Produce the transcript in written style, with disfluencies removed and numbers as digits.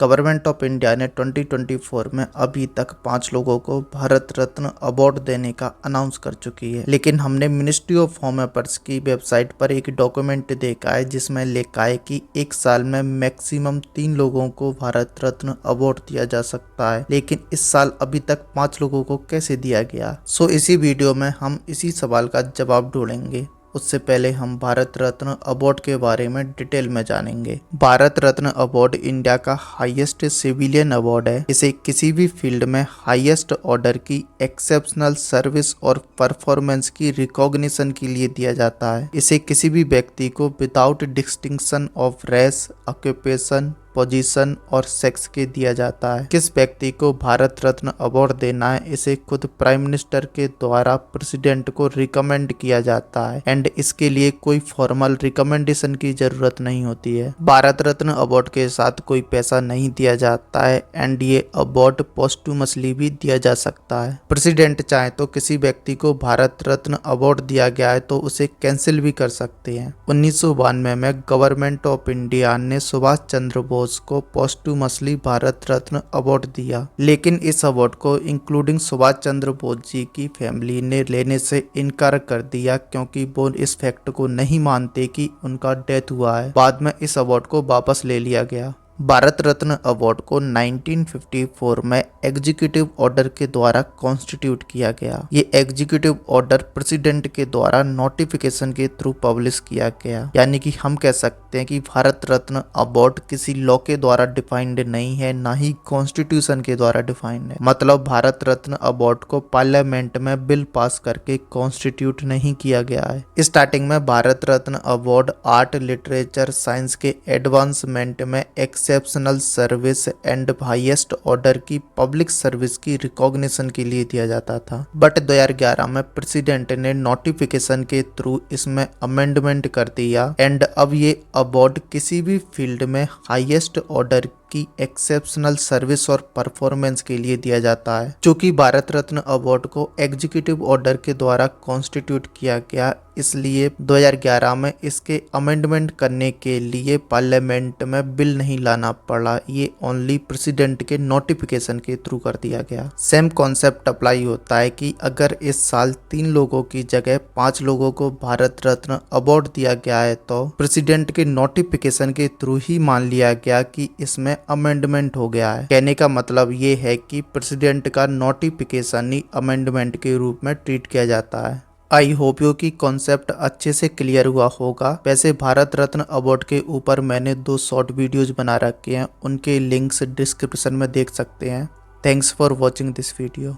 Government of India ने 2024 में अभी तक 5 लोगों को भारत रत्न अवार्ड देने का अनाउंस कर चुकी है। लेकिन हमने मिनिस्ट्री ऑफ होम अफेयर्स की वेबसाइट पर एक डॉक्यूमेंट देखा है जिसमें लिखा है कि एक साल में मैक्सिमम 3 लोगों को भारत रत्न अवार्ड दिया जा सकता है, लेकिन इस साल अभी तक 5 लोगों को कैसे दिया गया। सो इसी वीडियो में हम इसी सवाल का जवाब ढूंढेंगे। उससे पहले हम भारत रत्न अवार्ड के बारे में डिटेल में जानेंगे। भारत रत्न अवार्ड इंडिया का हाईएस्ट सिविलियन अवार्ड है। इसे किसी भी फील्ड में हाईएस्ट ऑर्डर की एक्सेप्शनल सर्विस और परफॉर्मेंस की रिकॉग्निशन के लिए दिया जाता है। इसे किसी भी व्यक्ति को without distinction of race, occupation, position और सेक्स के दिया जाता है। किस व्यक्ति को भारत रत्न अवार्ड देना है, इसे खुद प्राइम मिनिस्टर के द्वारा प्रेसिडेंट को रिकमेंड किया जाता है एंड इसके लिए कोई फॉर्मल रिकमेंडेशन की जरूरत नहीं होती है। भारत रत्न अवार्ड के साथ कोई पैसा नहीं दिया जाता है एंड ये अवार्ड पोस्टुमसली भी दिया जा सकता है। प्रेसिडेंट चाहे तो किसी व्यक्ति को भारत रत्न अवार्ड दिया गया है तो उसे कैंसिल भी कर सकते हैं। 1992 में गवर्नमेंट ऑफ इंडिया ने सुभाष चंद्र बोस को पोस्टुमसली भारत रत्न अवार्ड दिया, लेकिन इस अवार्ड को इंक्लूडिंग सुभाष चंद्र बोस जी की फैमिली ने लेने से इनकार कर दिया क्योंकि वो इस फैक्ट को नहीं मानते कि उनका डेथ हुआ है। बाद में इस अवार्ड को वापस ले लिया गया। भारत रत्न अवार्ड को 1954 में एग्जीक्यूटिव ऑर्डर के द्वारा कॉन्स्टिट्यूट किया गया। ये एग्जीक्यूटिव ऑर्डर प्रेसिडेंट के द्वारा नोटिफिकेशन के थ्रू पब्लिश किया गया, यानी कि हम कह सकते हैं कि भारत रत्न अवार्ड किसी लॉ के द्वारा डिफाइंड नहीं है, ना ही कॉन्स्टिट्यूशन के द्वारा डिफाइंड है। मतलब भारत रत्न अवार्ड को पार्लियामेंट में बिल पास करके कॉन्स्टिट्यूट नहीं किया गया है। स्टार्टिंग में Bharat Ratna award art, literature, science के एडवांसमेंट में exceptional service and highest order की पब्लिक सर्विस की रिकॉग्निशन के लिए दिया जाता था। बट 2011 में प्रेसिडेंट ने नोटिफिकेशन के थ्रू इसमें अमेंडमेंट कर दिया एंड अब ये अवार्ड किसी भी फील्ड में हाईएस्ट ऑर्डर की एक्सेप्शनल सर्विस और परफॉर्मेंस के लिए दिया जाता है। चूंकि भारत रत्न अवार्ड को एग्जीक्यूटिव ऑर्डर के द्वारा कॉन्स्टिट्यूट किया गया, इसलिए 2011 में इसके अमेंडमेंट करने के लिए पार्लियामेंट में बिल नहीं लाना पड़ा। ये ओनली प्रेसिडेंट के नोटिफिकेशन के थ्रू कर दिया गया। सेम कॉन्सेप्ट अप्लाई होता है कि अगर इस साल 3 लोगों की जगह 5 लोगों को भारत रत्न अवार्ड दिया गया है तो प्रेसिडेंट के नोटिफिकेशन के थ्रू ही मान लिया गया कि इसमें अमेंडमेंट हो गया है। कहने का मतलब ये है कि प्रेसिडेंट का नोटिफिकेशन ही अमेंडमेंट के रूप में ट्रीट किया जाता है। आई होप यू कि कॉन्सेप्ट अच्छे से क्लियर हुआ होगा। वैसे भारत रत्न अवार्ड के ऊपर मैंने 2 शॉर्ट वीडियोज बना रखे हैं, उनके लिंक्स डिस्क्रिप्शन में देख सकते हैं। Thanks for watching this video.